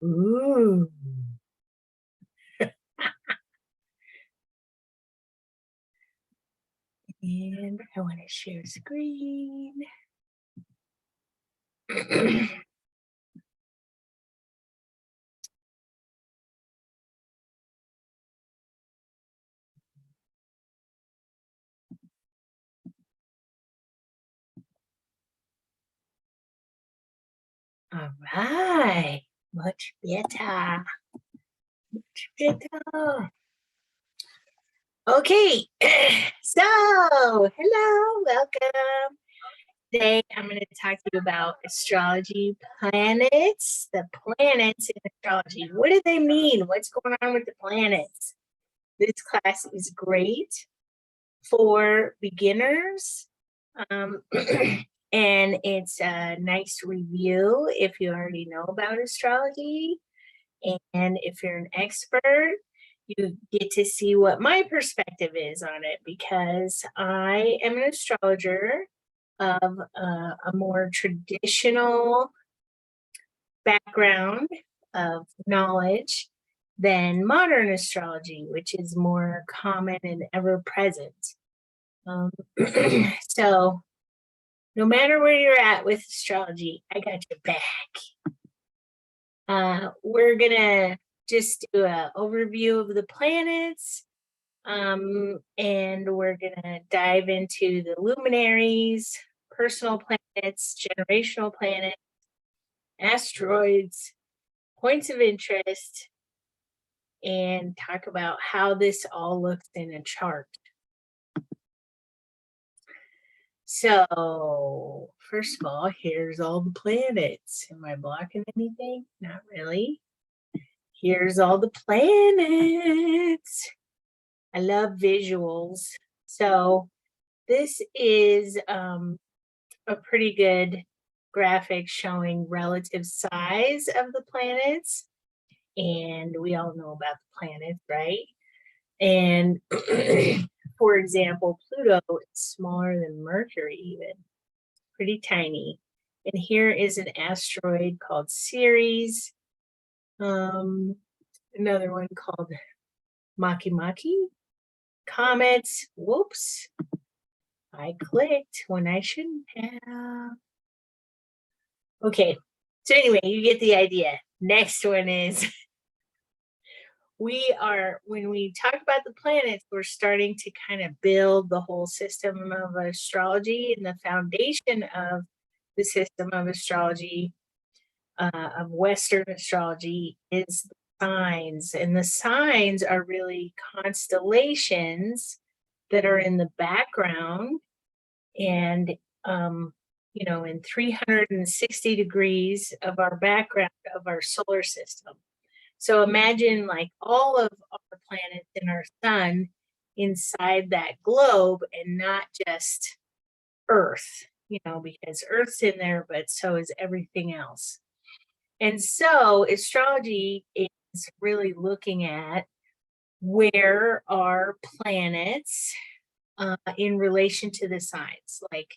Ooh. And I want to share screen. All right. Much better. Much better. Okay. So, hello, welcome. Today, I'm going to talk to you about astrology planets, the planets in astrology. What do they mean? What's going on with the planets? This class is great for beginners. Um, and it's a nice review if you already know about astrology. And if you're an expert, you get to see what my perspective is on it because I am an astrologer of a more traditional background of knowledge than modern astrology, which is more common and ever present. So, no matter where you're at with astrology, I got your back. We're gonna just do an overview of the planets, and we're gonna dive into the luminaries, personal planets, generational planets, asteroids, points of interest, and talk about how this all looks in a chart. So, first of all, here's all the planets. Am I blocking anything? Not really. Here's all the planets. I love visuals. So, this is a pretty good graphic showing relative size of the planets. And we all know about the planets, right? And for example, Pluto is smaller than Mercury, even pretty tiny. And here is an asteroid called Ceres. Another one called Makemake. Comets. Whoops. I clicked when I shouldn't have. Okay. So anyway, you get the idea. Next one is when we talk about the planets, we're starting to kind of build the whole system of astrology, and the foundation of the system of astrology, of Western astrology, is the signs. And the signs are really constellations that are in the background and, in 360 degrees of our background of our solar system. So imagine like all of our planets in our sun inside that globe and not just Earth, because Earth's in there, but so is everything else. And so astrology is really looking at where are planets in relation to the signs. Like,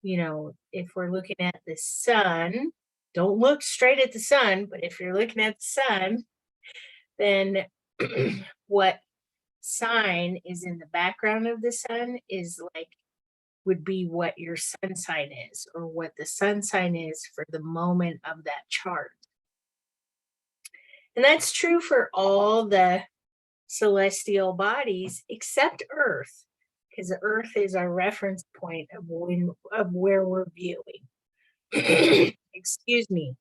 if we're looking at the sun, don't look straight at the sun, but if you're looking at the sun, then what sign is in the background of the sun would be what your sun sign is, or what the sun sign is for the moment of that chart. And that's true for all the celestial bodies except Earth, because Earth is our reference point of where we're viewing. Excuse me.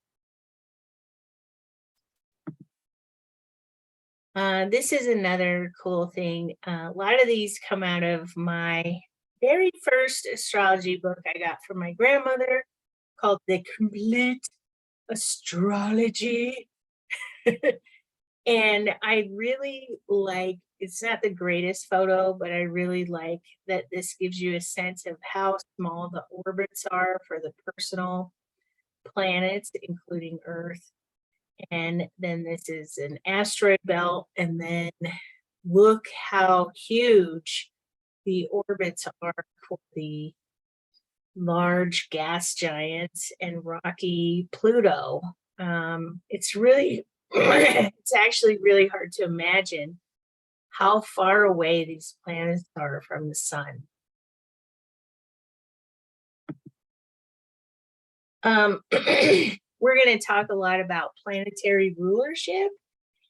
This is another cool thing. A lot of these come out of my very first astrology book I got from my grandmother, called The Complete Astrology. And I really like, it's not the greatest photo, but I really like that this gives you a sense of how small the orbits are for the personal planets, including Earth. And then this is an asteroid belt. And then look how huge the orbits are for the large gas giants and rocky Pluto. It's really, it's actually really hard to imagine how far away these planets are from the sun. We're going to talk a lot about planetary rulership,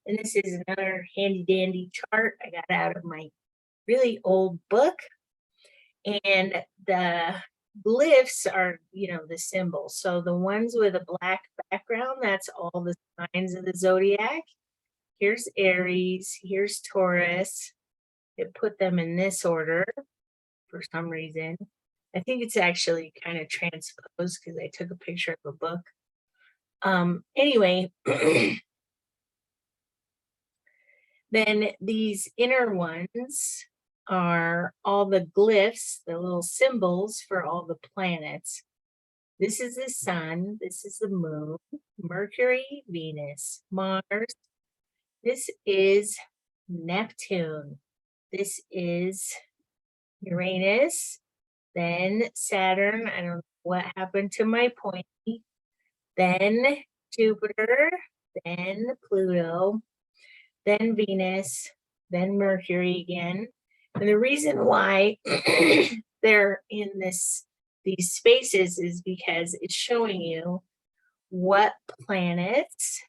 and this is another handy dandy chart I got out of my really old book. And the glyphs are, the symbols. So the ones with a black background, that's all the signs of the zodiac. Here's Aries, here's Taurus. It put them in this order for some reason. I think it's actually kind of transposed because I took a picture of a book. Anyway, then these inner ones are all the glyphs, the little symbols for all the planets. This is the sun, this is the moon, Mercury, Venus, Mars. This is Neptune. This is Uranus, then Saturn. I don't know what happened to my pointy. Then Jupiter, then Pluto, then Venus, then Mercury again. And the reason why they're in these spaces is because it's showing you what planets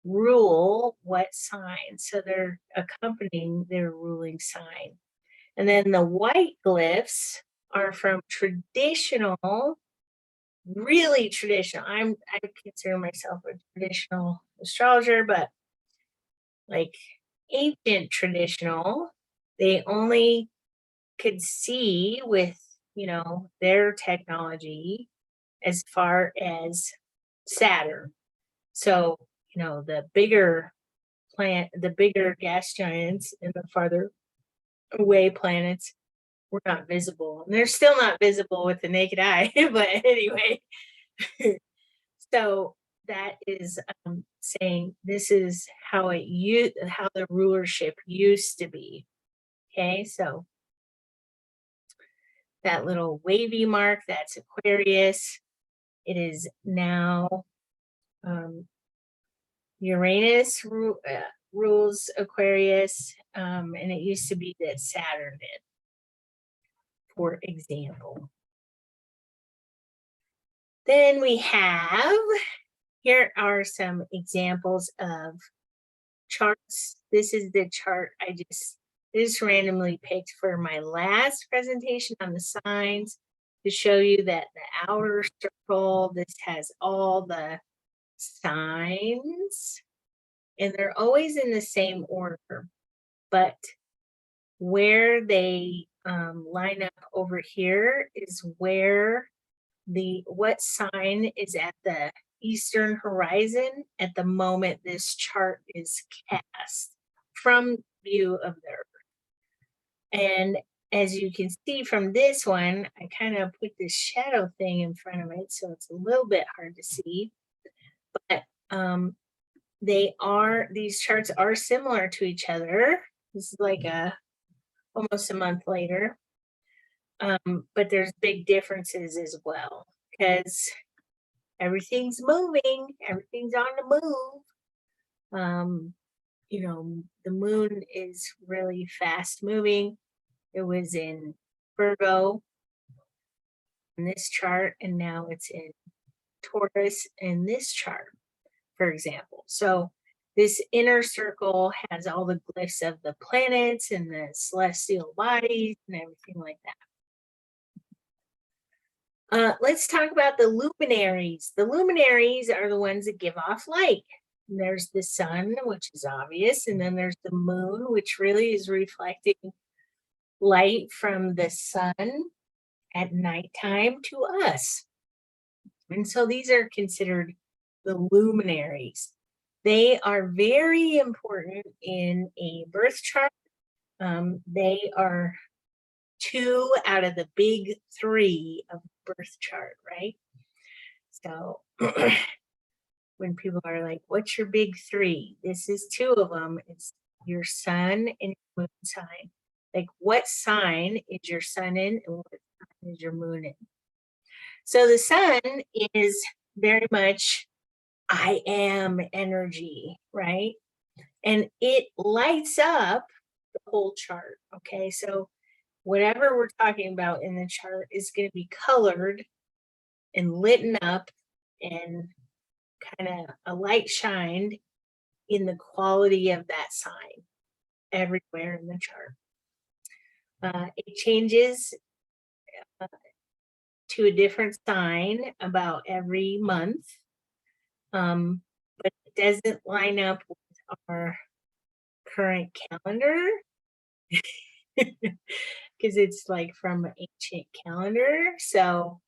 rule what sign. So they're accompanying their ruling sign. And then the white glyphs are from traditional, really traditional. I consider myself a traditional astrologer, but like ancient traditional, they only could see with, their technology as far as Saturn. So, the bigger the bigger gas giants and the farther away planets were not visible. And they're still not visible with the naked eye, but anyway. So that is saying this is how how the rulership used to be. Okay, so that little wavy mark, that's Aquarius. It is now Uranus rules Aquarius, and it used to be that Saturn did, for example. Then we have, here are some examples of charts. This is the chart I just randomly picked for my last presentation on the signs to show you that the outer circle, this has all the signs, and they're always in the same order, but where they line up over here is where what sign is at the eastern horizon at the moment this chart is cast from view of the Earth. And as you can see from this one, I kind of put this shadow thing in front of it, so it's a little bit hard to see. But these charts are similar to each other. This is like almost a month later. But there's big differences as well because everything's moving, everything's on the move. The moon is really fast moving. It was in Virgo in this chart, and now it's in Taurus in this chart, for example. So this inner circle has all the glyphs of the planets and the celestial bodies and everything like that. Let's talk about the luminaries. The luminaries are the ones that give off light. And there's the sun, which is obvious, and then there's the moon, which really is reflecting light from the sun at nighttime to us. And so these are considered the luminaries. They are very important in a birth chart. They are 2 out of the big 3 of the birth chart, right? So when people are like, what's your big 3? This is 2 of them. It's your sun and your moon sign. Like, what sign is your sun in and what sign is your moon in? So the sun is very much I am energy, right? And it lights up the whole chart. Okay. So whatever we're talking about in the chart is going to be colored and lit up and kind of a light shined in the quality of that sign everywhere in the chart. It changes to a different sign about every month, but it doesn't line up with our current calendar because it's like from an ancient calendar. So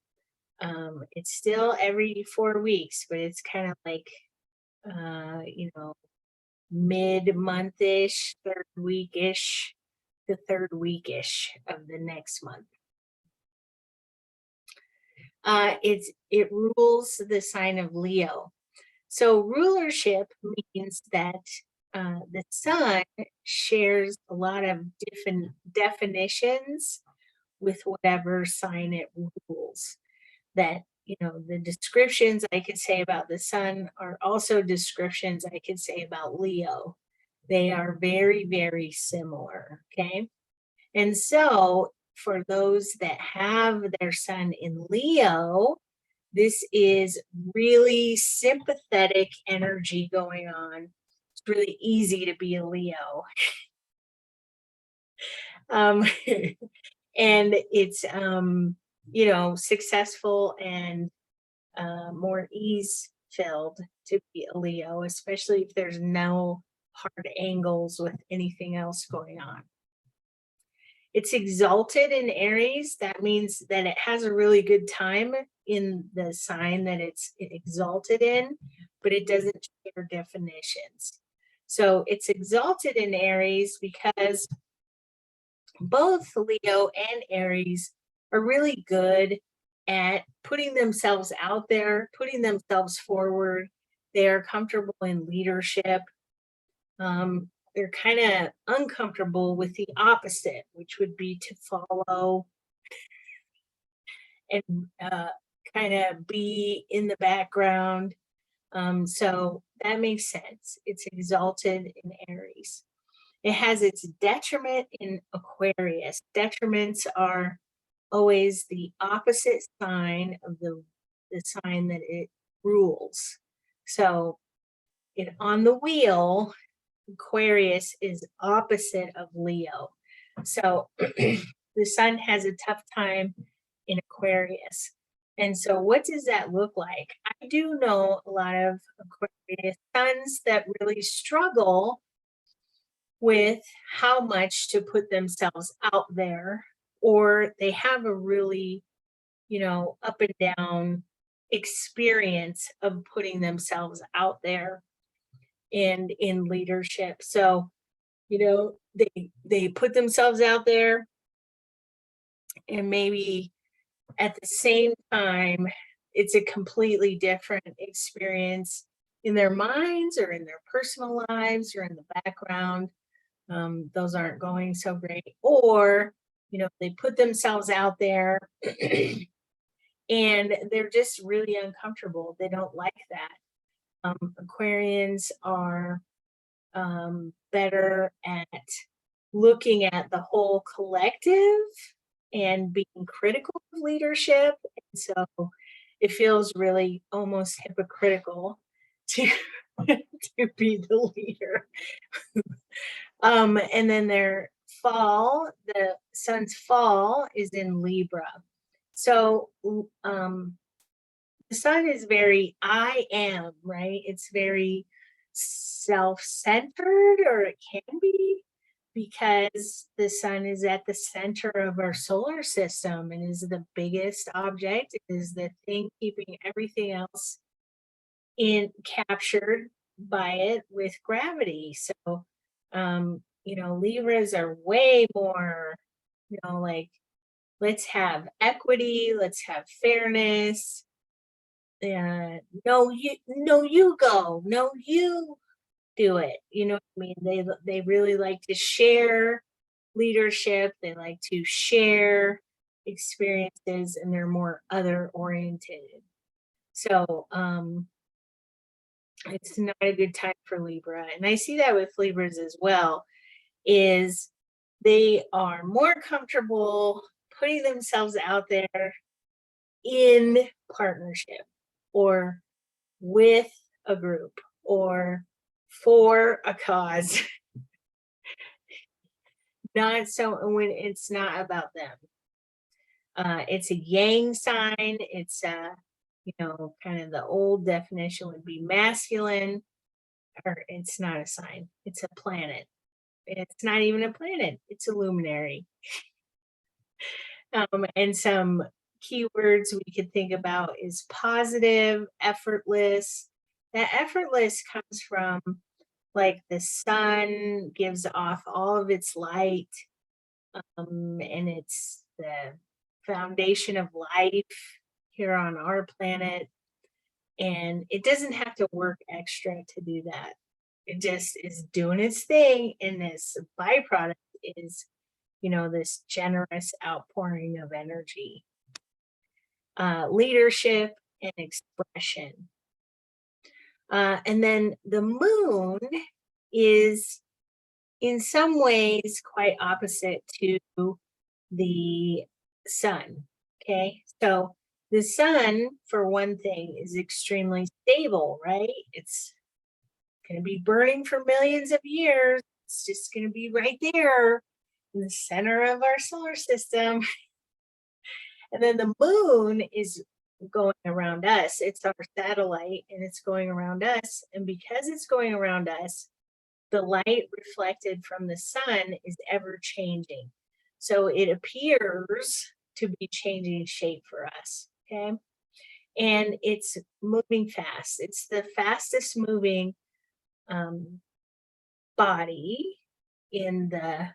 it's still every 4 weeks, but it's kind of like, you know, mid-month-ish, third week-ish, the third week-ish of the next month. It rules the sign of Leo. So rulership means that the sun shares a lot of different definitions with whatever sign it rules. That, you know, the descriptions I could say about the sun are also descriptions I could say about Leo. They are very, very similar. Okay. And so for those that have their sun in Leo, this is really sympathetic energy going on. It's really easy to be a Leo. Um, and it's, you know, successful and more ease filled to be a Leo, especially if there's no hard angles with anything else going on. It's exalted in Aries. That means that it has a really good time in the sign that it's exalted in, but it doesn't share definitions. So it's exalted in Aries because both Leo and Aries are really good at putting themselves out there, putting themselves forward. They are comfortable in leadership. They're kind of uncomfortable with the opposite, which would be to follow and kind of be in the background. So that makes sense. It's exalted in Aries. It has its detriment in Aquarius. Detriments are always the opposite sign of the sign that it rules. So it on the wheel, Aquarius is opposite of Leo. So the sun has a tough time in Aquarius. And so what does that look like? I do know a lot of Aquarius suns that really struggle with how much to put themselves out there, or they have a really, you know, up and down experience of putting themselves out there and in leadership. So, you know, they put themselves out there and maybe at the same time it's a completely different experience in their minds or in their personal lives or in the background. Those aren't going so great. Or, you know, they put themselves out there and they're just really uncomfortable. They don't like that. Aquarians are better at looking at the whole collective and being critical of leadership. And so it feels really almost hypocritical to to be the leader. And then their fall, the sun's fall is in Libra. So the sun is very I am, right? It's very self-centered, or it can be, because the sun is at the center of our solar system and is the biggest object, it is the thing keeping everything else in captured by it with gravity. So you know, Libras are way more, you know, like, let's have equity, let's have fairness. No, you go, no, you do it. You know what I mean? They really like to share leadership. They like to share experiences, and they're more other oriented. So It's not a good time for Libra. And I see that with Libras as well, is they are more comfortable putting themselves out there in partnership or with a group or for a cause, not so when it's not about them. It's a yang sign. It's kind of the old definition would be masculine, or it's not a sign. It's a planet. It's not even a planet. It's a luminary. And some keywords we could think about is positive, effortless. That effortless comes from like the sun gives off all of its light, and it's the foundation of life here on our planet. And it doesn't have to work extra to do that. It just is doing its thing. And this byproduct is, this generous outpouring of energy, leadership, and expression. And then the moon is in some ways quite opposite to the sun. Okay. So the sun, for one thing, is extremely stable, right? It's going to be burning for millions of years. It's just going to be right there in the center of our solar system. And then the moon is going around us. It's our satellite and it's going around us. And because it's going around us, the light reflected from the sun is ever changing. So it appears to be changing shape for us. Okay. And it's moving fast. It's the fastest moving body in the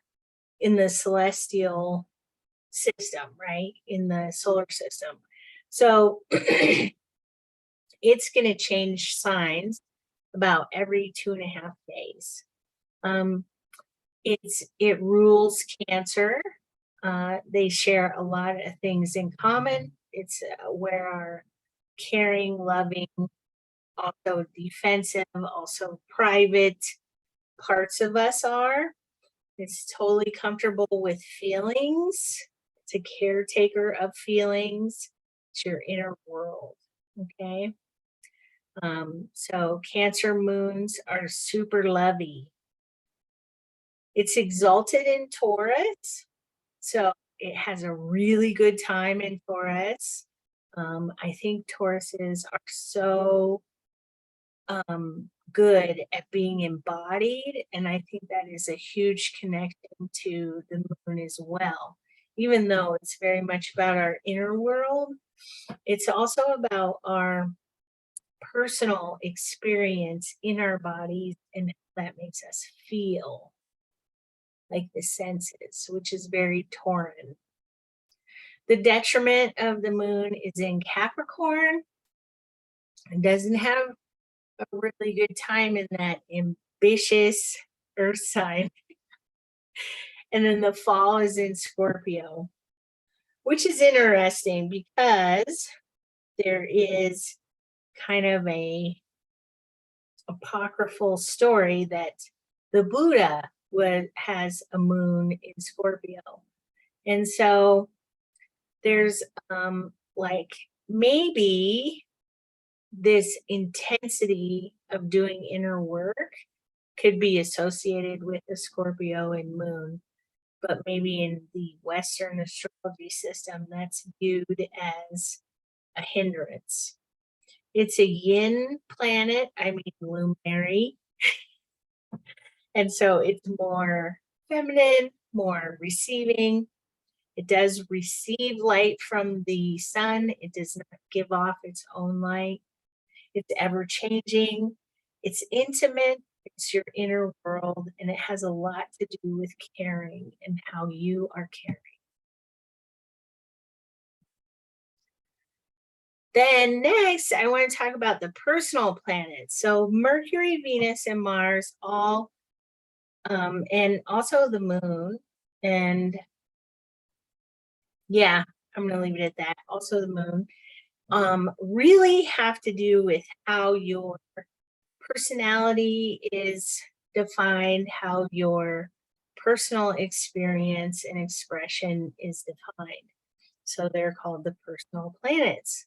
celestial system, right? In the solar system. So it's going to change signs about every 2.5 days. It rules Cancer. They share a lot of things in common. It's where our caring, loving, also defensive, also private parts of us are. It's totally comfortable with feelings. It's a caretaker of feelings. It's your inner world. Okay. So Cancer moons are super lovey. It's exalted in Taurus. So it has a really good time in Taurus. I think Tauruses are so good at being embodied. And I think that is a huge connection to the moon as well. Even though it's very much about our inner world, it's also about our personal experience in our bodies and how that makes us feel, like the senses, which is very Tauran. The detriment of the moon is in Capricorn. It doesn't have a really good time in that ambitious earth sign. And then the fall is in Scorpio, which is interesting because there is kind of a apocryphal story that the Buddha has a moon in Scorpio. And so there's like maybe this intensity of doing inner work could be associated with the Scorpio and moon, but maybe in the Western astrology system, that's viewed as a hindrance. It's a yin planet, I mean luminary. And so it's more feminine, more receiving. It does receive light from the sun. It does not give off its own light. It's ever changing. It's intimate. It's your inner world. And it has a lot to do with caring and how you are caring. Then next, I want to talk about the personal planets. So Mercury, Venus, and Mars all, and also the moon. And yeah, I'm going to leave it at that. Also the moon. Really have to do with how you're Personality is defined how your personal experience and expression is defined. So they're called the personal planets.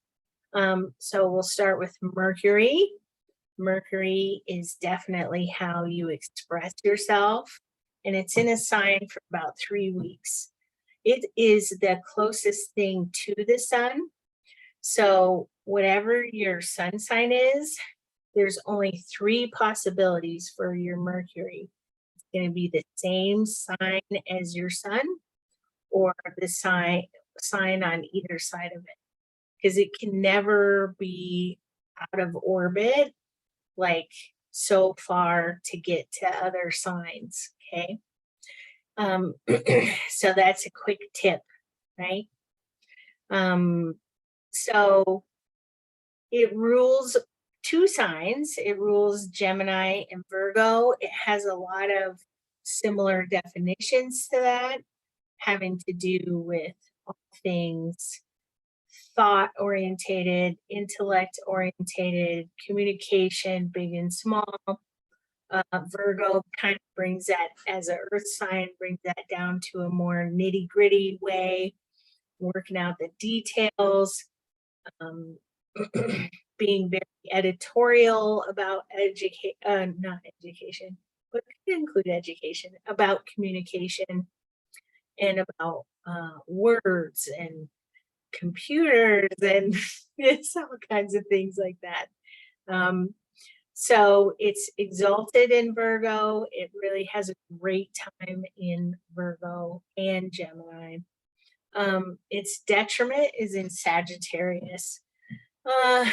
So we'll start with Mercury. Mercury is definitely how you express yourself, and it's in a sign for about 3 weeks. It is the closest thing to the sun. So, whatever your sun sign is, there's only three possibilities for your Mercury. It's going to be the same sign as your sun, or the sign on either side of it, because it can never be out of orbit, like so far to get to other signs. Okay. Um, so that's a quick tip, right? Um, so it rules two signs. It rules Gemini and Virgo. It has a lot of similar definitions to that, having to do with all things thought orientated, intellect orientated, communication, big and small. Virgo kind of brings that as an earth sign, brings that down to a more nitty gritty way, working out the details, um, being very editorial about not education, but could include education, about communication and about words and computers and it's all kinds of things like that. Um, so it's exalted in Virgo. It really has a great time in Virgo and Gemini. Its detriment is in Sagittarius. Uh,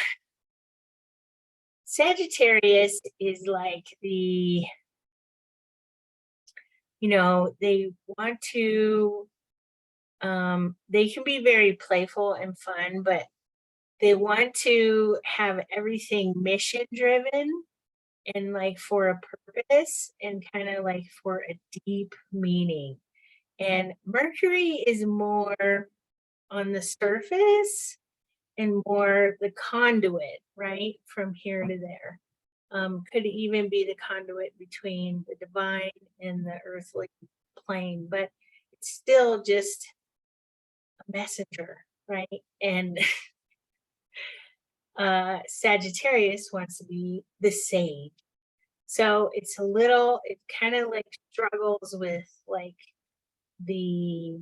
Sagittarius is like they want to, they can be very playful and fun, but they want to have everything mission driven and like for a purpose and kind of like for a deep meaning. And Mercury is more on the surface and more the conduit, right? From here to there. Could even be the conduit between the divine and the earthly plane, but it's still just a messenger, right? And Sagittarius wants to be the sage. So it kind of like struggles with like the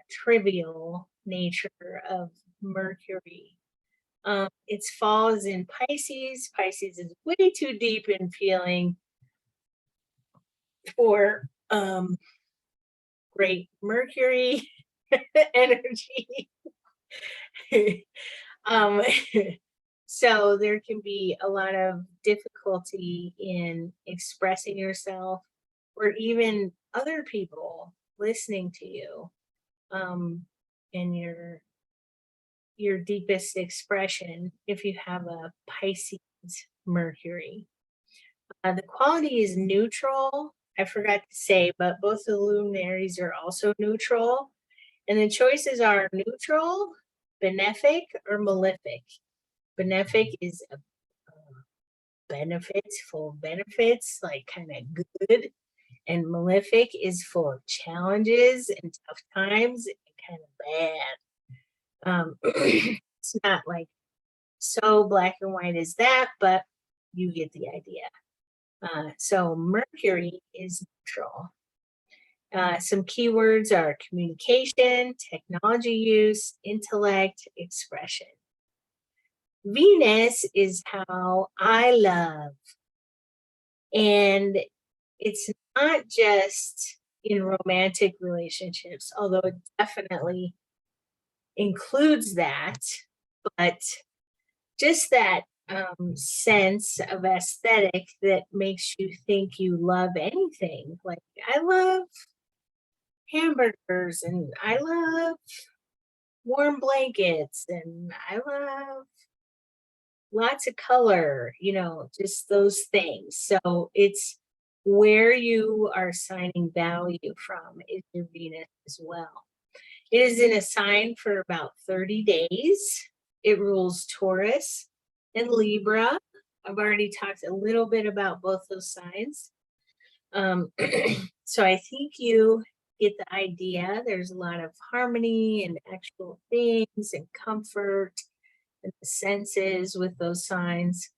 trivial nature of Mercury. Its fall is in Pisces. Pisces is way too deep in feeling for great Mercury energy. um, so there can be a lot of difficulty in expressing yourself or even other people listening to you in your deepest expression if you have a Pisces Mercury. The quality is neutral. I forgot to say, but both the luminaries are also neutral. And the choices are neutral, benefic, or malefic. Benefic is a benefits, full of benefits, like kind of good. And malefic is full of challenges and tough times and kind of bad. It's not like so black and white as that, but you get the idea. So Mercury is neutral. Some keywords are communication, technology use, intellect, expression. Venus is how I love. And it's not just in romantic relationships, although it definitely includes that, but just that sense of aesthetic that makes you think you love anything. Like, I love hamburgers and I love warm blankets and I love lots of color, just those things. So it's where you are assigning value from is your Venus as well. It is in a sign for about 30 days. It rules Taurus and Libra. I've already talked a little bit about both those signs. Um, so I think you get the idea. There's a lot of harmony and actual things and comfort and the senses with those signs.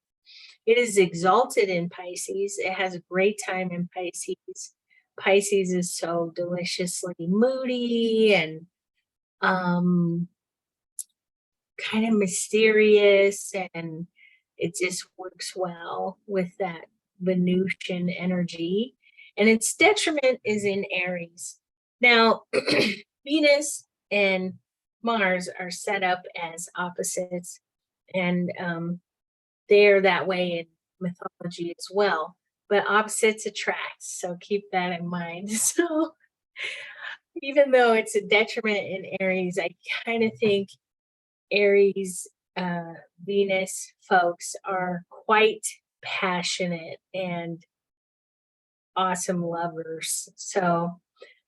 It is exalted in Pisces. It has a great time in Pisces. Pisces is so deliciously moody and um, kind of mysterious, and it just works well with that Venusian energy. And its detriment is in Aries. Now, Venus and Mars are set up as opposites, and they're that way in mythology as well. But opposites attract, so keep that in mind. So, even though it's a detriment in Aries, I kind of think Aries, uh, Venus folks are quite passionate and awesome lovers. So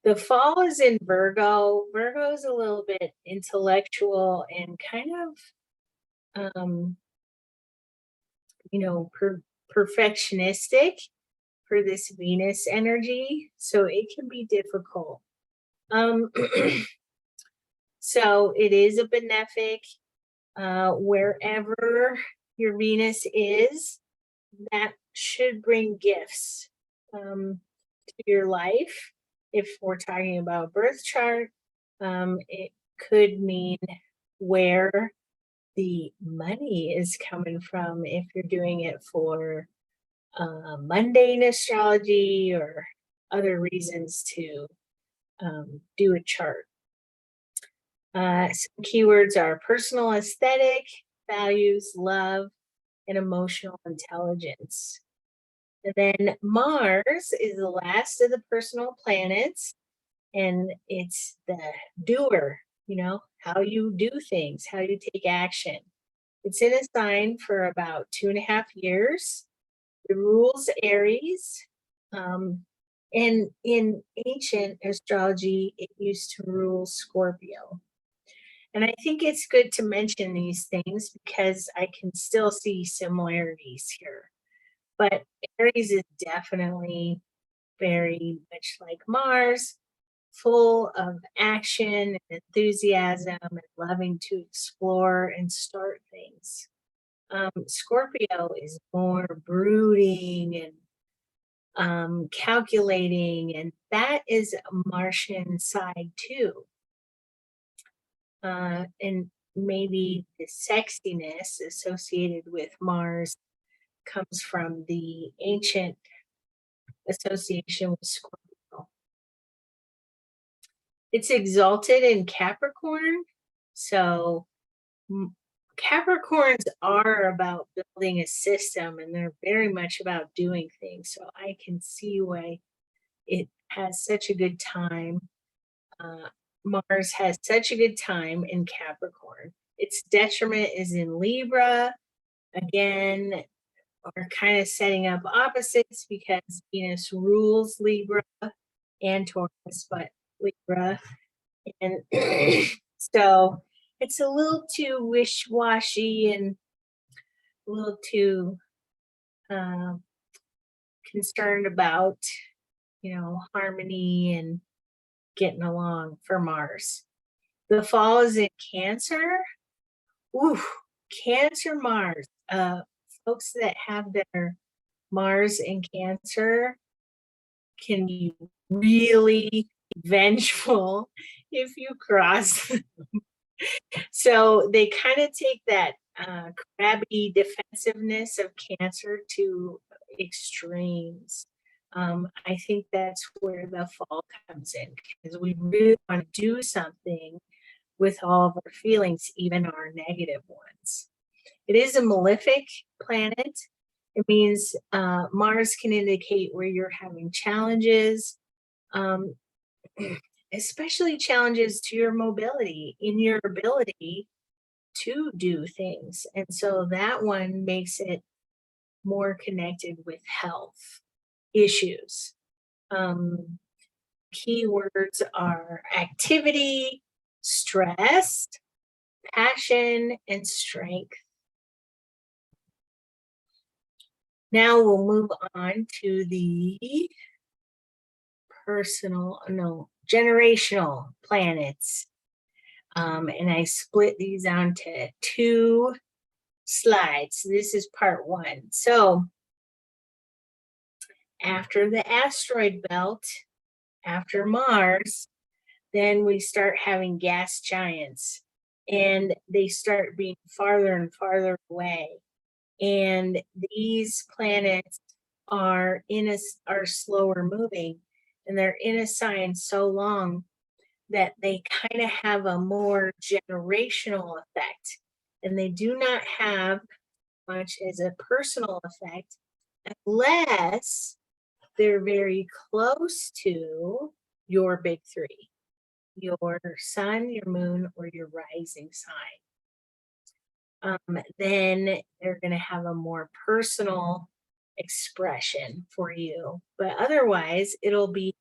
the fall is in Virgo. Virgo is a little bit intellectual and kind of, perfectionistic for this Venus energy. So it can be difficult. Um, so it is a benefic. Wherever your Venus is, that should bring gifts to your life. If we're talking about birth chart, it could mean where the money is coming from if you're doing it for mundane astrology or other reasons to do a chart. Some keywords are personal aesthetic, values, love, and emotional intelligence. And then Mars is the last of the personal planets, and it's the doer, how you do things, how you take action. It's in a sign for about 2.5 years. It rules Aries. And in ancient astrology, it used to rule Scorpio. And I think it's good to mention these things because I can still see similarities here. But Aries is definitely very much like Mars, full of action and enthusiasm and loving to explore and start things. Scorpio is more brooding and calculating, and that is a Martian side too. And maybe the sexiness associated with Mars comes from the ancient association with Scorpio. It's exalted in Capricorn. So Capricorns are about building a system and they're very much about doing things. So I can see why it has such a good time. Mars has such a good time in Capricorn. Its detriment is in Libra. Again, we're kind of setting up opposites because Venus rules Libra and Taurus, but Libra. And so it's a little too wish-washy and a little too uh, concerned about, harmony and getting along for Mars. The fall is in Cancer. Ooh, Cancer Mars. Folks that have their Mars in Cancer can be really vengeful if you cross. So they kind of take that crabby defensiveness of Cancer to extremes. I think that's where the fall comes in because we really want to do something with all of our feelings, even our negative ones. It is a malefic planet. It means Mars can indicate where you're having challenges, um, especially challenges to your mobility, in your ability to do things. And so that one makes it more connected with health issues. Um, Keywords are activity, stress, passion, and strength. Now we'll move on to the generational planets. And I split these onto 2 slides. This is part 1. So after the asteroid belt, after Mars, then we start having gas giants, and they start being farther and farther away. And these planets are slower moving, and they're in a sign so long that they kind of have a more generational effect, and they do not have much as a personal effect unless they're very close to your big 3, your sun, your moon, or your rising sign. Then they're going to have a more personal expression for you. But otherwise, it'll be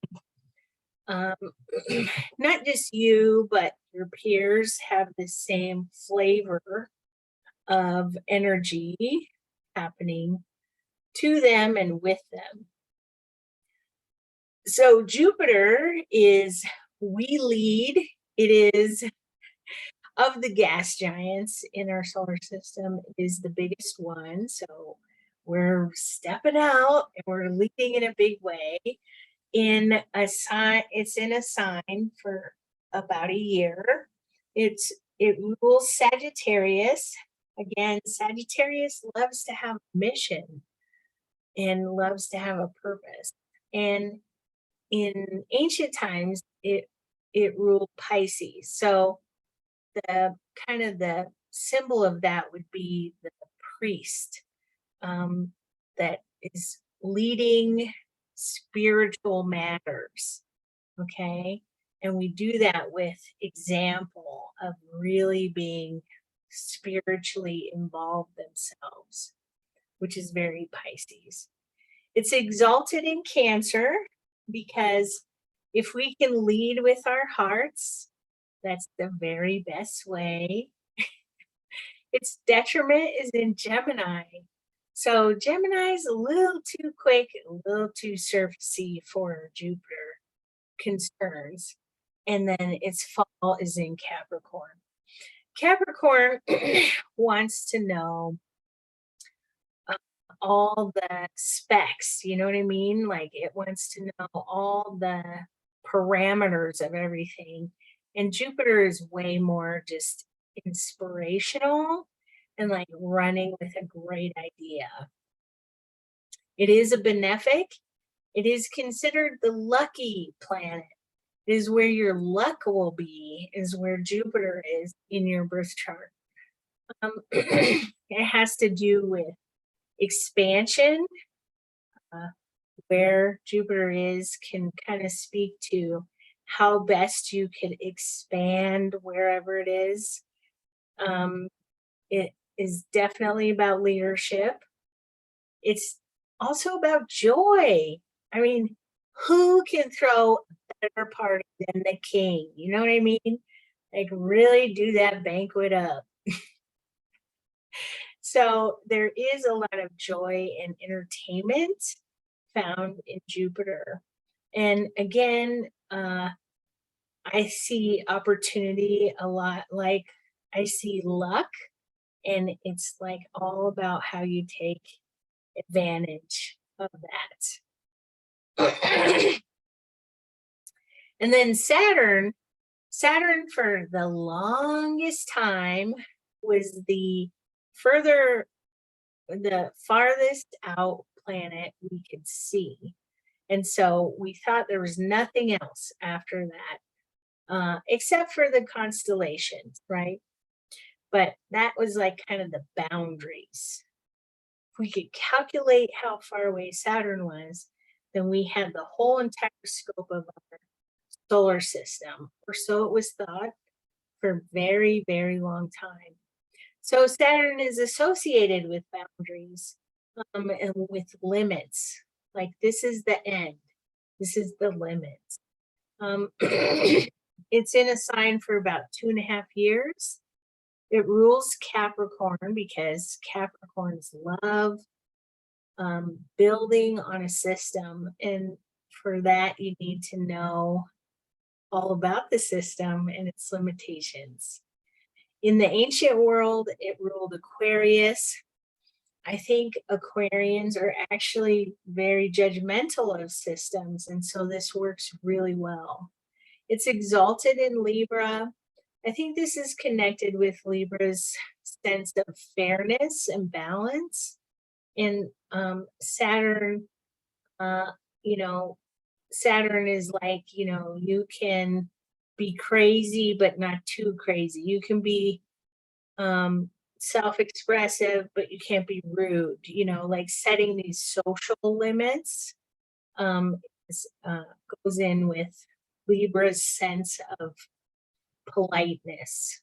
not just you, but your peers have the same flavor of energy happening to them and with them. So Jupiter is, we lead. It is, of the gas giants in our solar system, is the biggest one. So we're stepping out and we're leading in a big way. In a sign, it's in a sign for about a year. It rules Sagittarius. Again, Sagittarius loves to have a mission and loves to have a purpose. And in ancient times, it ruled Pisces. So the kind of the symbol of that would be the priest, that is leading spiritual matters. Okay. And we do that with example of really being spiritually involved themselves, which is very Pisces. It's exalted in Cancer because if we can lead with our hearts, that's the very best way. Its detriment is in Gemini. So Gemini is a little too quick, a little too surfacey for Jupiter concerns. And then its fall is in Capricorn. Capricorn wants to know all the specs, you know what I mean? Like it wants to know all the parameters of everything. And Jupiter is way more just inspirational and like running with a great idea. It is a benefic. It is considered the lucky planet. It is where your luck will be, is where Jupiter is in your birth chart. It has to do with expansion. Where Jupiter is can kind of speak to how best you could expand wherever it is. It is definitely about leadership. It's also about joy. I mean, who can throw a better party than the king? You know what I mean? Like really do that banquet up. So there is a lot of joy and entertainment found in Jupiter. And again, I see opportunity a lot, like I see luck, and it's like all about how you take advantage of that. And then Saturn for the longest time was the farthest out planet we could see. And so we thought there was nothing else after that, except for the constellations, right? But that was like kind of the boundaries. If we could calculate how far away Saturn was, then we had the whole entire scope of our solar system, or so it was thought for a very, very long time. So Saturn is associated with boundaries, and with limits. Like this is the end. This is the limit. It's in a sign for about 2.5 years. It rules Capricorn because Capricorns love building on a system. And for that, you need to know all about the system and its limitations. In the ancient world, it ruled Aquarius. I think Aquarians are actually very judgmental of systems, and so this works really well. It's exalted in Libra. I think this is connected with Libra's sense of fairness and balance. And Saturn, uh, you know, Saturn is like, you can be crazy, but not too crazy. You can be um, self expressive, but you can't be rude, like setting these social limits um, is, goes in with Libra's sense of politeness.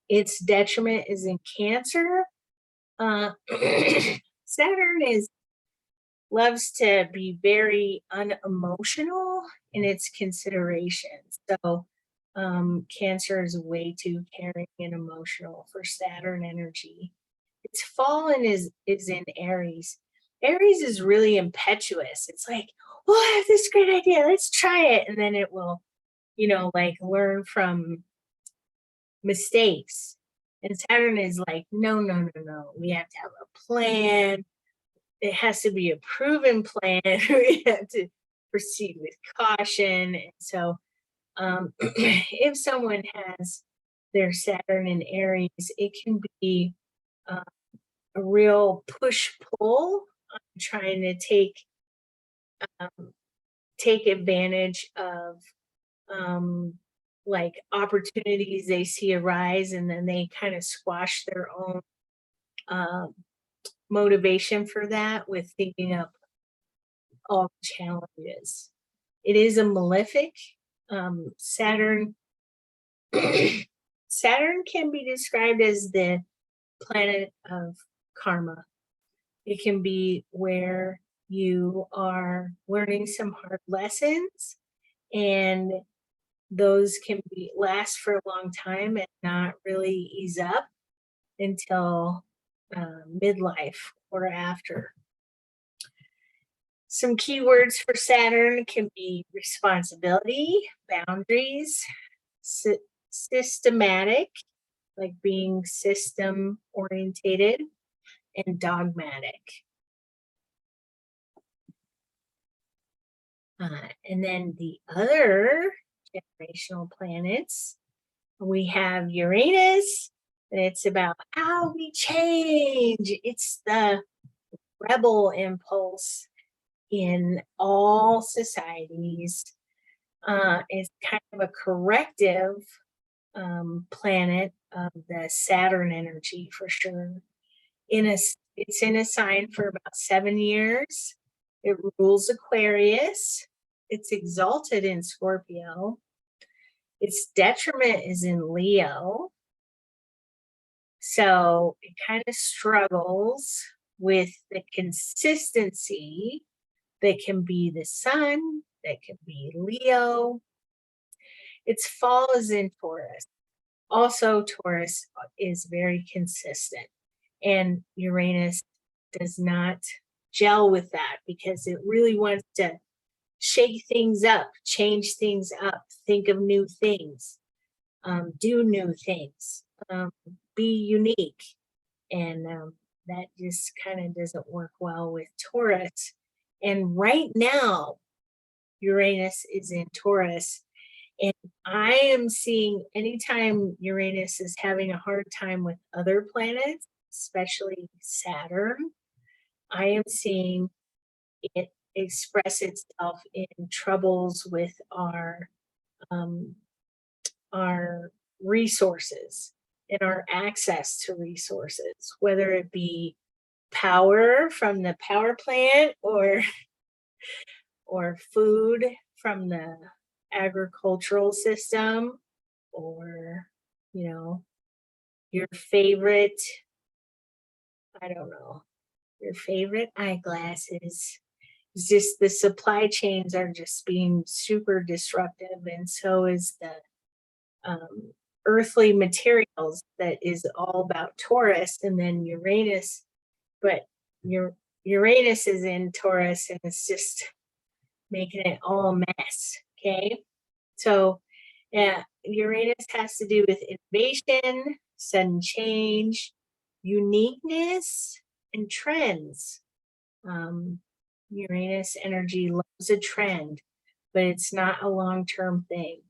Its detriment is in Cancer. Uh, Saturn is loves to be very unemotional in its considerations. So Cancer is way too caring and emotional for Saturn energy. Its fallen is in Aries. Aries is really impetuous. It's like, oh, I have this great idea. Let's try it. And then it will, like learn from mistakes. And Saturn is like, no, no, no, no. We have to have a plan. It has to be a proven plan. We have to proceed with caution. And so, if someone has their Saturn in Aries, it can be uh, a real push pull on trying to um, take advantage of um, like opportunities they see arise, and then they kind of squash their own um, motivation for that with thinking up all the challenges. It is a malefic. Saturn Saturn can be described as the planet of karma. It can be where you are learning some hard lessons, and those can be last for a long time and not really ease up until midlife or after. Some keywords for Saturn can be responsibility, boundaries, systematic, like being system orientated, and dogmatic. And then the other generational planets, we have Uranus, and it's about how we change. It's the rebel impulse in all societies. It's kind of a corrective planet of the Saturn energy for sure. It's in a sign for about 7 years. It rules Aquarius. It's exalted in Scorpio. Its detriment is in Leo. So it kind of struggles with the consistency that can be the sun, that can be Leo. Its fall is in Taurus. Also, Taurus is very consistent, and Uranus does not gel with that because it really wants to shake things up, change things up, think of new things, do new things, be unique. And that just kind of doesn't work well with Taurus. And right now, Uranus is in Taurus. And I am seeing anytime Uranus is having a hard time with other planets, especially Saturn, I am seeing it express itself in troubles with um, our resources and our access to resources, whether it be power from the power plant or food from the agricultural system, or your favorite, I don't know, your favorite eyeglasses. It's just the supply chains are just being super disruptive, and so is the earthly materials that is all about Taurus, and then Uranus. But Uranus is in Taurus and it's just making it all a mess. Okay. So, yeah, Uranus has to do with innovation, sudden change, uniqueness, and trends. Uranus energy loves a trend, but it's not a long-term thing.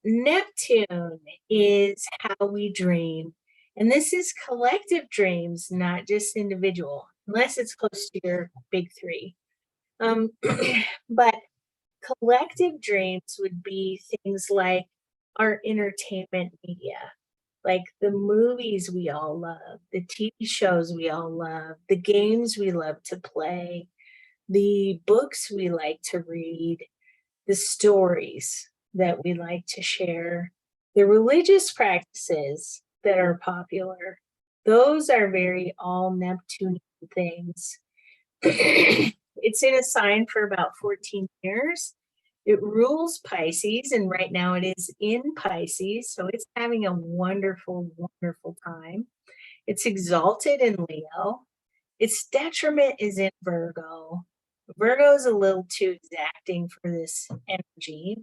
Neptune is how we dream. And this is collective dreams, not just individual, unless it's close to your big three. But collective dreams would be things like our entertainment media, like the movies we all love, the TV shows we all love, the games we love to play, the books we like to read, the stories that we like to share, the religious practices that are popular. Those are very all Neptunian things. It's in a sign for about 14 years. It rules Pisces, and right now it is in Pisces, so it's having a wonderful, wonderful time. It's exalted in Leo. Its detriment is in Virgo. Virgo is a little too exacting for this energy.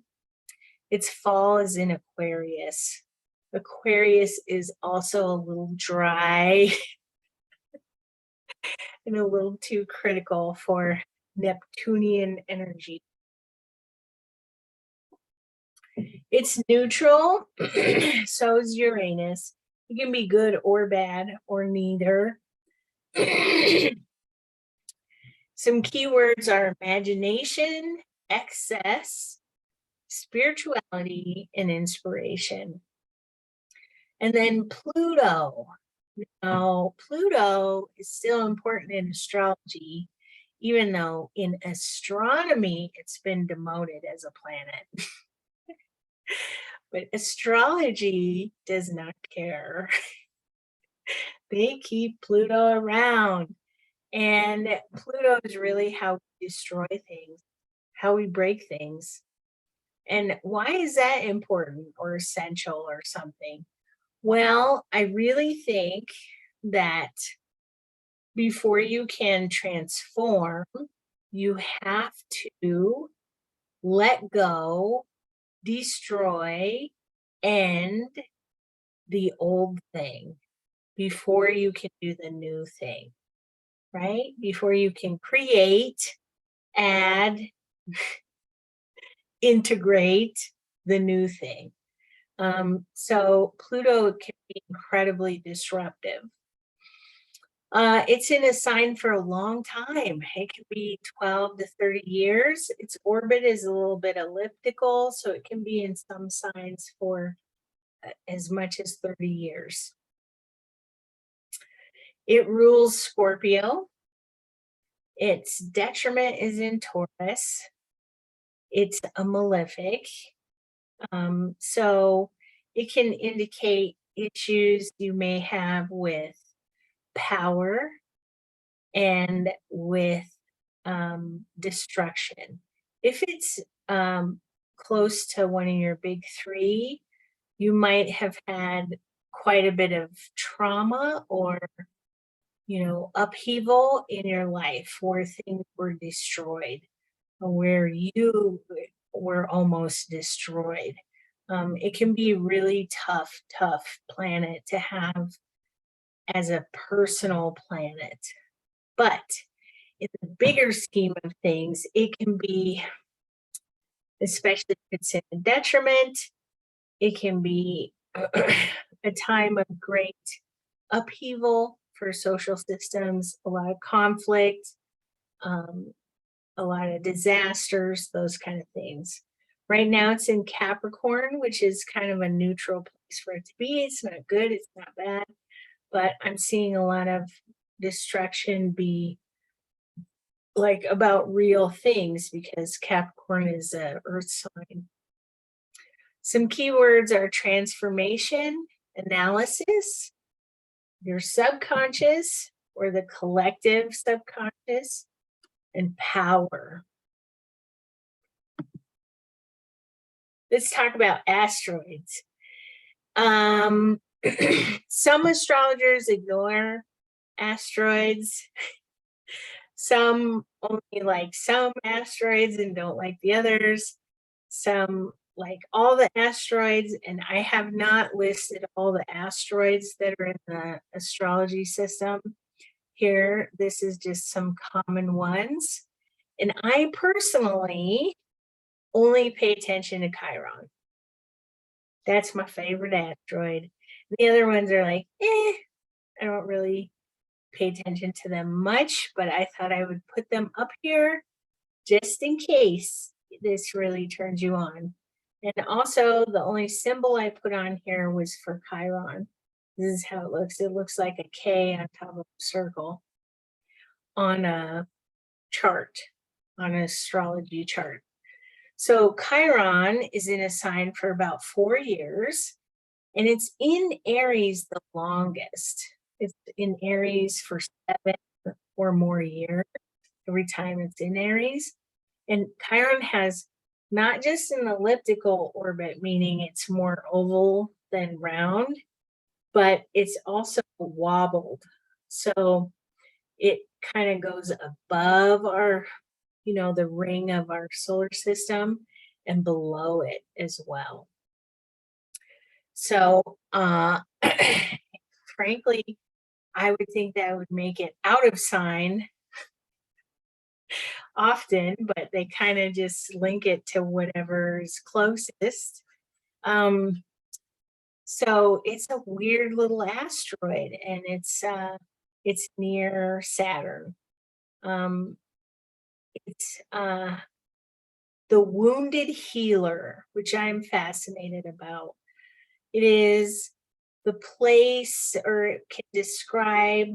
Its fall is in Aquarius. Aquarius is also a little dry and a little too critical for Neptunian energy. It's neutral, so is Uranus. It can be good or bad or neither. Some keywords are imagination, excess, spirituality, and inspiration. And then Pluto. Now, Pluto is still important in astrology, even though in astronomy it's been demoted as a planet. But astrology does not care. They keep Pluto around. And Pluto is really how we destroy things, how we break things. And why is that important or essential or something? Well, I really think that before you can transform, you have to let go, destroy, end the old thing before you can do the new thing, right? Before you can create, add, integrate the new thing. So Pluto can be incredibly disruptive. It's in a sign for a long time. It can be 12 to 30 years. Its orbit is a little bit elliptical, so it can be in some signs for as much as 30 years. It rules Scorpio. Its detriment is in Taurus. It's a malefic. So it can indicate issues you may have with power and with destruction. If it's close to one of your big three, you might have had quite a bit of trauma or upheaval in your life where things were destroyed, where you were almost destroyed. It can be a really tough planet to have as a personal planet. But in the bigger scheme of things, it can be, especially if it's in a detriment, it can be a time of great upheaval for social systems, a lot of conflict, a lot of disasters, those kind of things. Right now it's in Capricorn, which is kind of a neutral place for it to be. It's not good, it's not bad, but I'm seeing a lot of destruction be like about real things because Capricorn is a earth sign. Some keywords are transformation, analysis, your subconscious or the collective subconscious, and power. Let's talk about asteroids. Some astrologers ignore asteroids. Some only like some asteroids and don't like the others. Some like all the asteroids, and I have not listed all the asteroids that are in the astrology system here. This is just some common ones. And I personally only pay attention to Chiron. That's my favorite asteroid. The other ones are like, I don't really pay attention to them much, but I thought I would put them up here just in case this really turns you on. And also, the only symbol I put on here was for Chiron. This is how it looks. It looks like a K on top of a circle on a chart, on an astrology chart. So Chiron is in a sign for about 4 years, and it's in Aries the longest. It's in Aries for 7 or more years every time it's in Aries. And Chiron has not just an elliptical orbit, meaning it's more oval than round, but it's also wobbled. So it kind of goes above our, the ring of our solar system and below it as well. So, frankly, I would think that would make it out of sign often, but they kind of just link it to whatever is closest. So it's a weird little asteroid, and it's near Saturn. It's the wounded healer, which I'm fascinated about. It is the place, or it can describe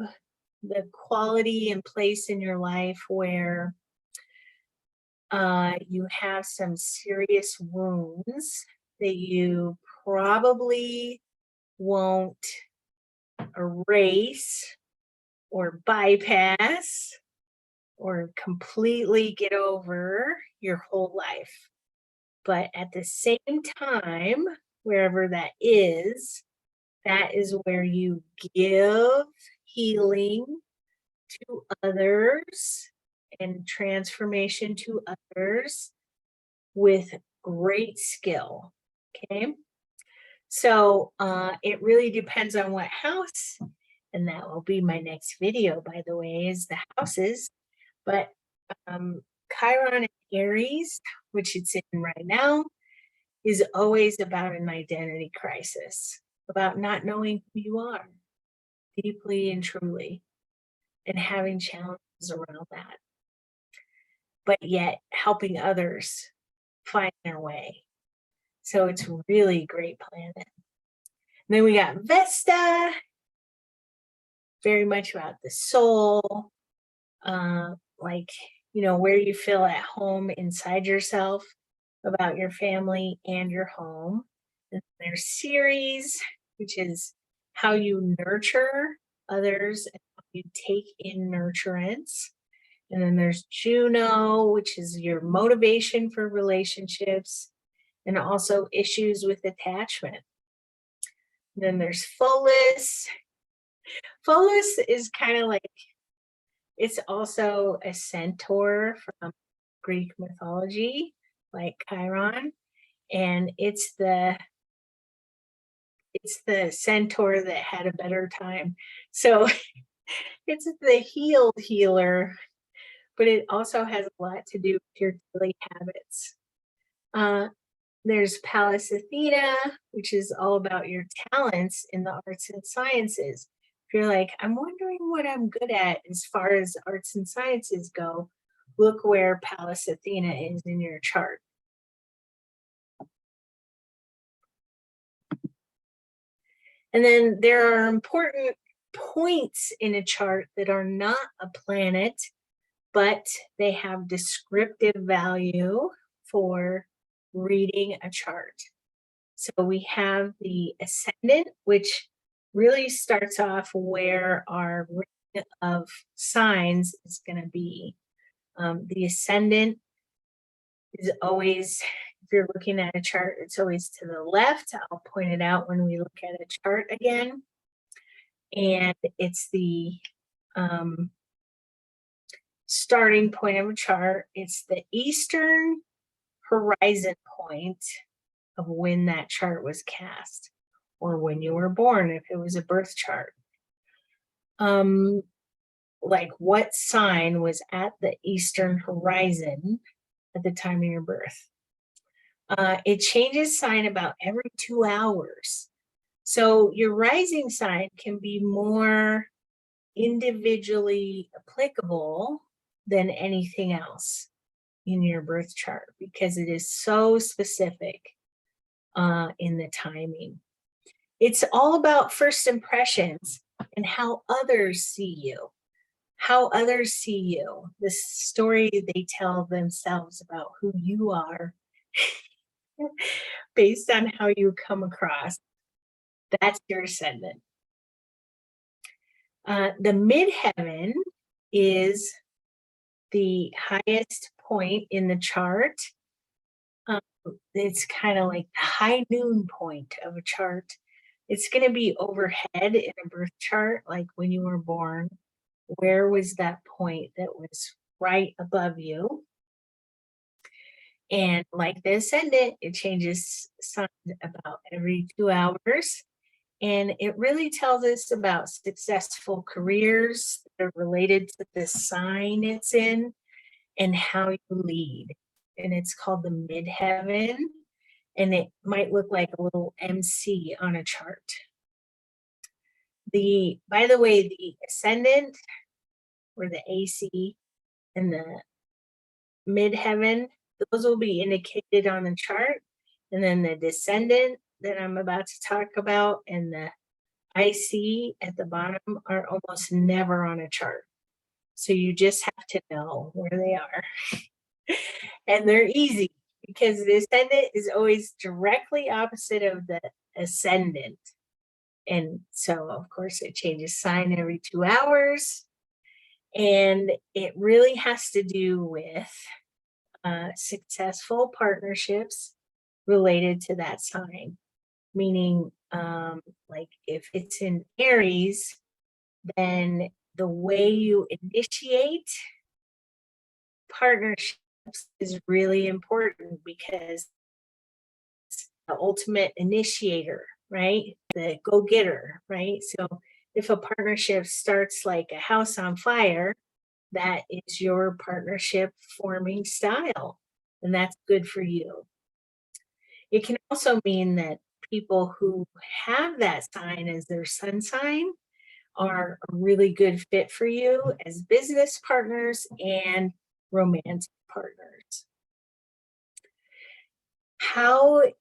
the quality and place in your life where you have some serious wounds that you probably won't erase or bypass or completely get over your whole life. But at the same time, wherever that is where you give healing to others and transformation to others with great skill. Okay. So it really depends on what house, and that will be my next video, by the way, is the houses. But Chiron in Aries, which it's in right now, is always about an identity crisis, about not knowing who you are deeply and truly, and having challenges around that, but yet helping others find their way. So it's really a great planet. And then we got Vesta, very much about the soul, like, where you feel at home inside yourself, about your family and your home. And there's Ceres, which is how you nurture others and how you take in nurturance. And then there's Juno, which is your motivation for relationships and also issues with attachment. And then there's Pholus. Pholus is kind of like, it's also a centaur from Greek mythology, like Chiron, and it's the centaur that had a better time. So it's the healed healer, but it also has a lot to do with your daily habits. There's Pallas Athena, which is all about your talents in the arts and sciences. If you're like, I'm wondering what I'm good at as far as arts and sciences go, look where Pallas Athena is in your chart. And then there are important points in a chart that are not a planet, but they have descriptive value for reading a chart. So we have the ascendant, which really starts off where our ring of signs is going to be. The ascendant is always, if you're looking at a chart, it's always to the left. I'll point it out when we look at a chart again. And it's the starting point of a chart. It's the eastern horizon point of when that chart was cast, or when you were born, if it was a birth chart. Like what sign was at the eastern horizon at the time of your birth. It changes sign about every 2 hours. So your rising sign can be more individually applicable than anything else in your birth chart, because it is so specific in the timing. It's all about first impressions and how others see you. How others see you, the story they tell themselves about who you are based on how you come across. That's your ascendant. The midheaven is the highest point in the chart. It's kind of like the high noon point of a chart. It's going to be overhead in a birth chart, like when you were born. Where was that point that was right above you? And like the ascendant, it changes signs about every 2 hours. And it really tells us about successful careers that are related to the sign it's in and how you lead. And it's called the midheaven. And it might look like a little MC on a chart. By the way, the ascendant, or the AC, and the midheaven, those will be indicated on the chart. And then the descendant that I'm about to talk about and the IC at the bottom are almost never on a chart. So you just have to know where they are. And they're easy because the ascendant is always directly opposite of the ascendant. And so, of course, it changes sign every 2 hours. And it really has to do with successful partnerships related to that sign. Meaning, like if it's in Aries, then the way you initiate partnerships is really important, because the ultimate initiator, right? The go-getter, right? So if a partnership starts like a house on fire, that is your partnership forming style, and that's good for you. It can also mean that people who have that sign as their sun sign are a really good fit for you as business partners and romantic partners.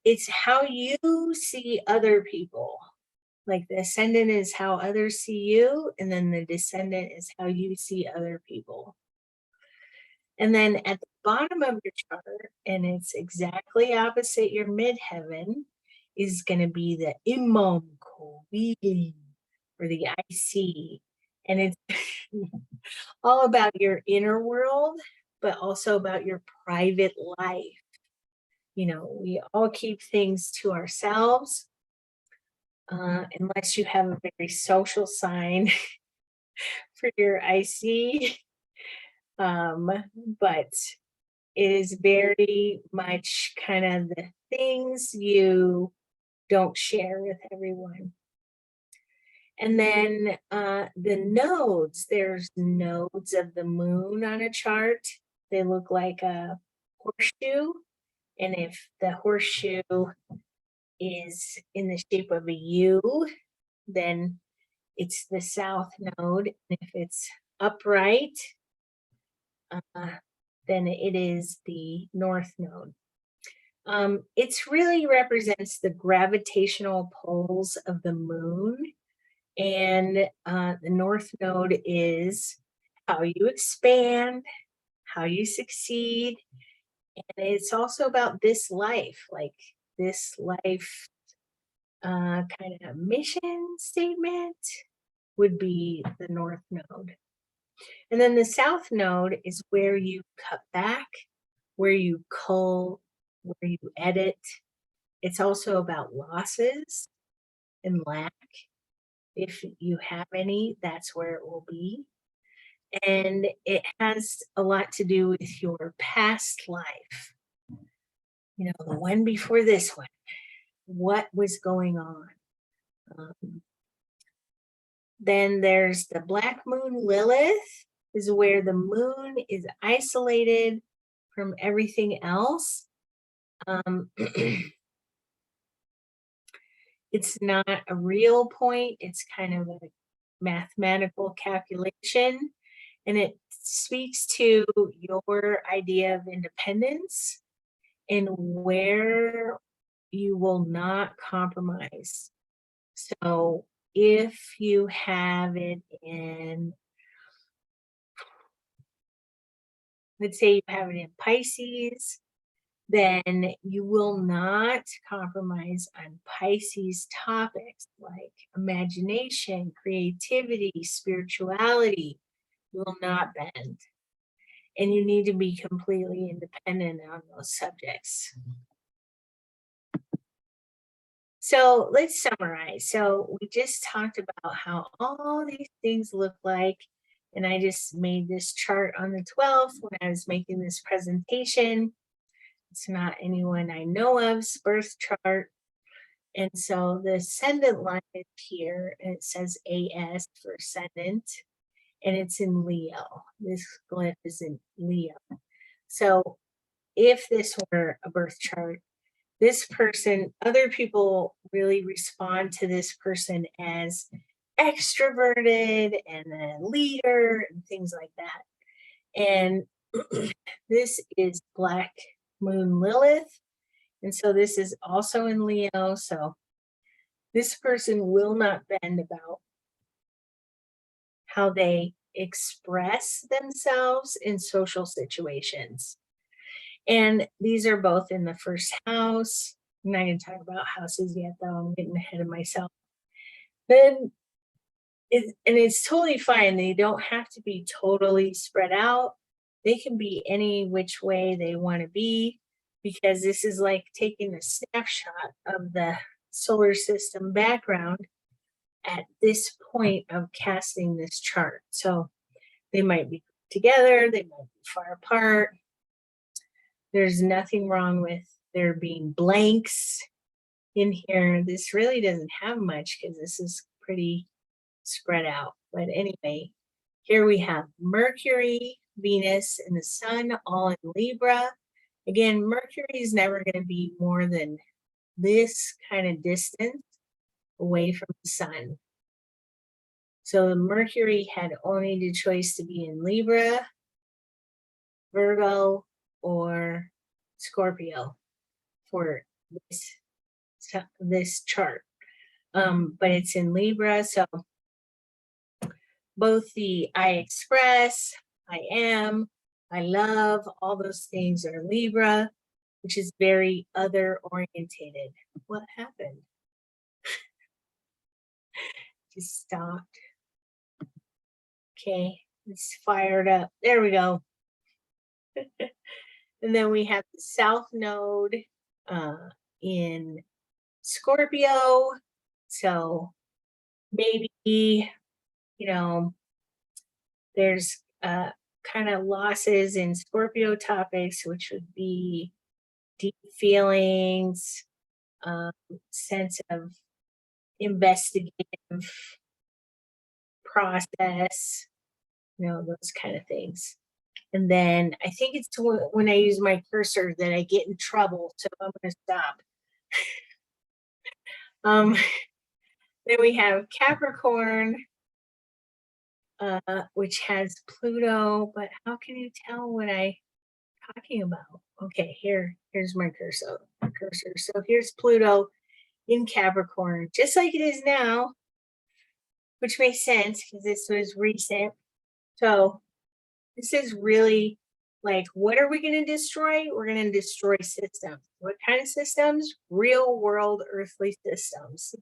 It's how you see other people. Like the ascendant is how others see you, and then the descendant is how you see other people. And then at the bottom of your chart, and it's exactly opposite your midheaven, is going to be the Imam Kowi, or the IC. And it's all about your inner world, but also about your private life. You know, we all keep things to ourselves, unless you have a very social sign for your IC. But it is very much kind of the things you don't share with everyone. And then the nodes, there's nodes of the moon on a chart. They look like a horseshoe. And if the horseshoe is in the shape of a U, then it's the south node. And if it's upright, then it is the north node. It's really represents the gravitational poles of the moon. And the north node is how you expand, how you succeed. And it's also about this life, like this life kind of mission statement would be the north node. And then the south node is where you cut back, where you cull, where you edit. It's also about losses and lack. If you have any, that's where it will be. And it has a lot to do with your past life, the one before this one. What was going on? Um, then there's the black moon Lilith, is where the moon is isolated from everything else. It's not a real point, it's kind of a mathematical calculation, and it speaks to your idea of independence and where you will not compromise. So if you have it in, let's say you have it in Pisces, then you will not compromise on Pisces topics like imagination, creativity, spirituality. You will not bend. And you need to be completely independent on those subjects. So let's summarize. So we just talked about how all these things look like, and I just made this chart on the 12th when I was making this presentation. It's not anyone I know of's birth chart. And so the ascendant line is here, and it says AS for ascendant, and it's in Leo. This glyph is in Leo. So if this were a birth chart, this person, other people really respond to this person as extroverted and a leader and things like that. And this is Black Moon Lilith. And so this is also in Leo. So this person will not bend about how they express themselves in social situations. And these are both in the first house. I'm not going to talk about houses yet, though. I'm getting ahead of myself. Then, it's totally fine. They don't have to be totally spread out. They can be any which way they want to be, because this is like taking a snapshot of the solar system background at this point of casting this chart. So they might be together, they might be far apart. There's nothing wrong with there being blanks in here. This really doesn't have much because this is pretty spread out. But anyway, here we have Mercury, Venus, and the Sun all in Libra. Again, Mercury is never going to be more than this kind of distance away from the Sun. So the Mercury had only the choice to be in Libra, Virgo, or Scorpio for this chart. But it's in Libra, so both the I express, I am, I love, all those things are Libra, which is very other orientated. What happened? Just stopped. Okay, it's fired up. There we go. And then we have the South Node in Scorpio. So maybe, there's kind of losses in Scorpio topics, which would be deep feelings, sense of investigative process, those kind of things. And then I think it's when I use my cursor that I get in trouble, so I'm going to stop. Then we have Capricorn, which has Pluto, but how can you tell what I'm talking about? Okay, here's my cursor. So here's Pluto in Capricorn, just like it is now, which makes sense because this was recent. So this is really like, what are we going to destroy? We're going to destroy systems. What kind of systems? Real world earthly systems.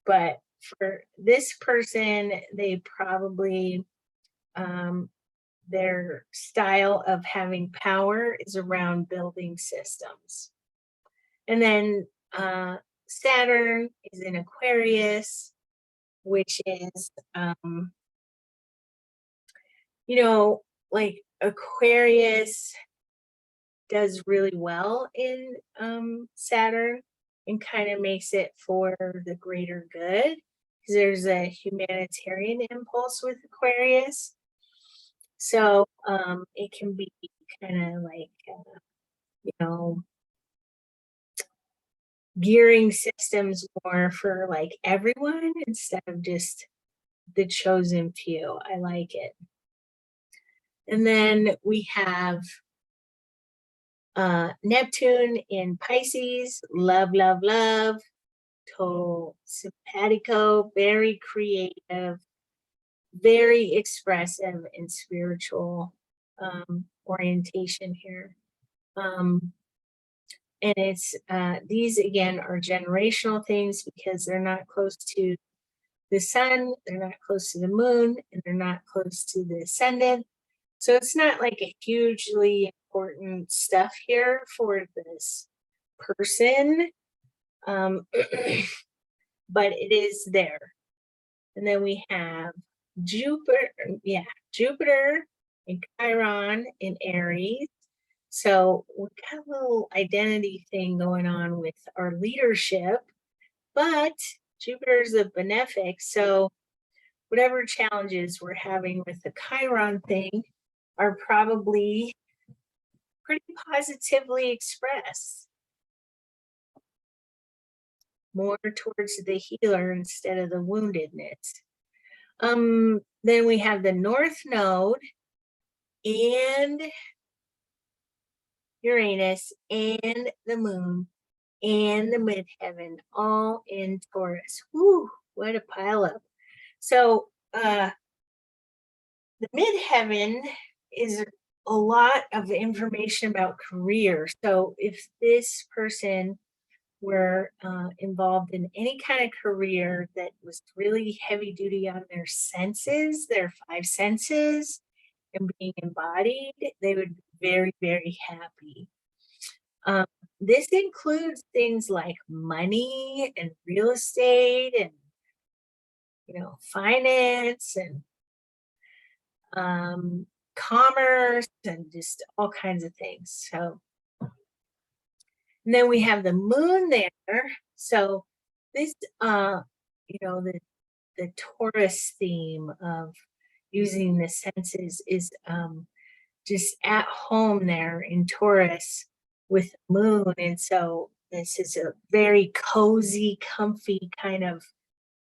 But for this person, they probably, their style of having power is around building systems. And then Saturn is in Aquarius. which is, you know, like Aquarius does really well in Saturn and kind of makes it for the greater good because there's a humanitarian impulse with Aquarius. So it can be kind of like, you know, gearing systems more for like everyone instead of just the chosen few. I like it. And then we have Neptune in Pisces, love, love, love, total simpatico, very creative, very expressive and spiritual orientation here. And it's these again are generational things because they're not close to the sun, they're not close to the moon, and they're not close to the ascendant. So it's not like a hugely important stuff here for this person, but it is there. And then we have Jupiter and Chiron in Aries. So we got a little identity thing going on with our leadership, but Jupiter's a benefic. So whatever challenges we're having with the Chiron thing are probably pretty positively expressed, more towards the healer instead of the woundedness. Then we have the North Node and Uranus and the Moon and the midheaven all in Taurus. Whew, what a pileup. So the midheaven is a lot of information about career. So if this person were involved in any kind of career that was really heavy duty on their senses, their five senses, and being embodied, they would be very, very happy. This includes things like money and real estate and, you know, finance and commerce and just all kinds of things. So, and then we have the moon there. So this, you know, the Taurus theme of using the senses is just at home there in Taurus with the moon. And so this is a very cozy, comfy kind of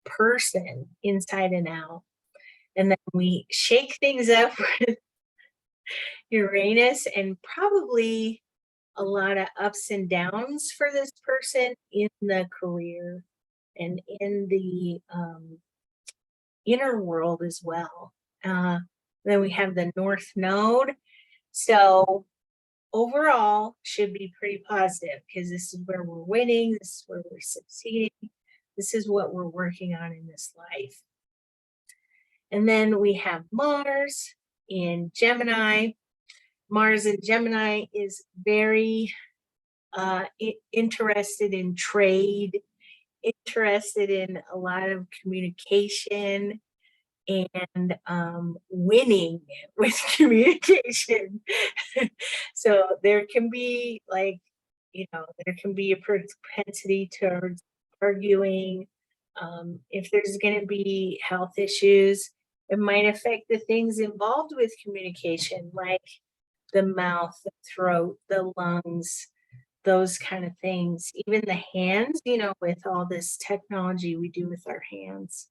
person inside and out. And then we shake things up with Uranus and probably a lot of ups and downs for this person in the career and in the inner world as well. Then we have the North Node. So overall should be pretty positive because this is where we're winning, this is where we're succeeding, this is what we're working on in this life. And then we have Mars in Gemini. Mars in Gemini is very interested in trade, interested in a lot of communication and winning with communication. So there can be like, you know, there can be a propensity towards arguing. If there's going to be health issues, it might affect the things involved with communication, like the mouth, the throat, the lungs, those kind of things. Even the hands, you know, with all this technology we do with our hands.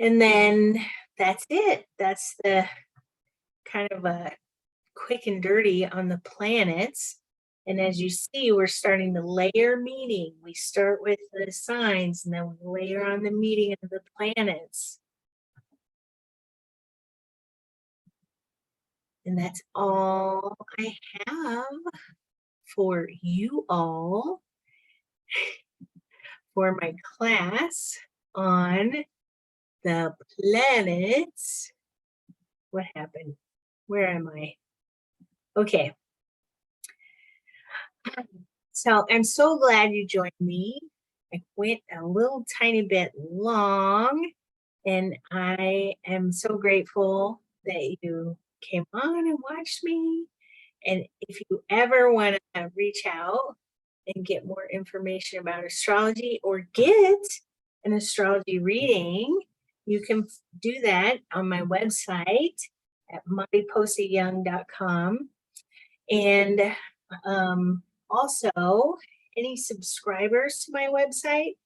And then that's it. That's the kind of a quick and dirty on the planets. And as you see, we're starting to layer meaning. We start with the signs and then we layer on the meaning of the planets. And that's all I have for you all for my class on the planets. What happened? Where am I? Okay. So I'm so glad you joined me. I went a little tiny bit long, and I am so grateful that you came on and watched me. And if you ever want to reach out and get more information about astrology or get an astrology reading, you can do that on my website at mollyposayoung.com. And also, any subscribers to my website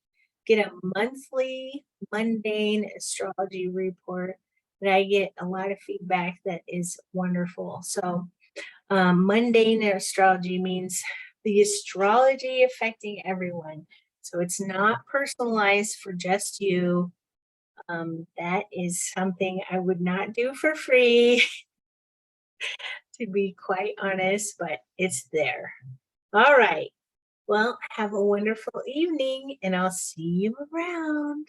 get a monthly mundane astrology report that I get a lot of feedback that is wonderful. So, mundane astrology means the astrology affecting everyone. So it's not personalized for just you. That is something I would not do for free, to be quite honest, but it's there. All right. Well, have a wonderful evening, and I'll see you around.